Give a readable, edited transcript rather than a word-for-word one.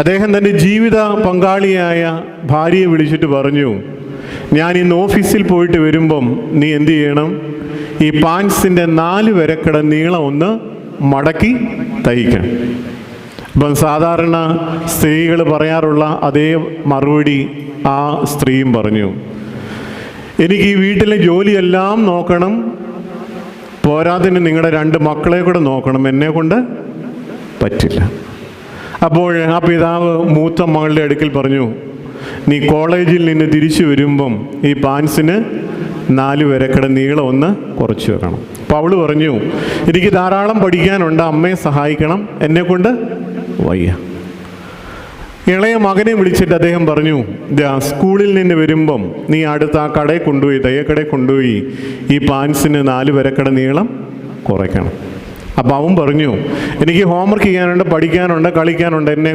അദ്ദേഹം തൻ്റെ ജീവിത പങ്കാളിയായ ഭാര്യയെ വിളിച്ചിട്ട് പറഞ്ഞു, ഞാൻ ഇന്ന് ഓഫീസിൽ പോയിട്ട് വരുമ്പം നീ എന്ത് ചെയ്യണം, ഈ പാൻസിൻ്റെ 4 വരക്കട നീളം ഒന്ന് മടക്കി തയ്ക്കണം. ഇപ്പം സാധാരണ സ്ത്രീകൾ പറയാറുള്ള അതേ മറുപടി ആ സ്ത്രീയും പറഞ്ഞു. എനിക്ക് ഈ വീട്ടിലെ ജോലിയെല്ലാം നോക്കണം, പോരാതിന് നിങ്ങളുടെ 2 മക്കളെ കൂടെ നോക്കണം, എന്നെ കൊണ്ട് പറ്റില്ല. അപ്പോൾ ആ പിതാവ് മൂത്ത മകളുടെ അടുക്കൽ പറഞ്ഞു, നീ കോളേജിൽ നിന്ന് തിരിച്ചു വരുമ്പം ഈ പാൻസിന് 4 വരക്കട നീളം ഒന്ന് കുറച്ച് വെക്കണം. അപ്പോൾ അവൾ പറഞ്ഞു, എനിക്ക് ധാരാളം പഠിക്കാനുണ്ട്, അമ്മയെ സഹായിക്കണം, എന്നെക്കൊണ്ട് വയ്യ. ഇളയ മകനെ വിളിച്ചിട്ട് അദ്ദേഹം പറഞ്ഞു, സ്കൂളിൽ നിന്ന് വരുമ്പം നീ അടുത്ത ആ കടയിൽ കൊണ്ടുപോയി, തയ്യക്കടയിൽ കൊണ്ടുപോയി ഈ പാൻസിന് 4 വരക്കട നീളം കുറയ്ക്കണം. അപ്പം അവൻ പറഞ്ഞു, എനിക്ക് ഹോംവർക്ക് ചെയ്യാനുണ്ട്, പഠിക്കാനുണ്ട്, കളിക്കാനുണ്ട്, എന്നെ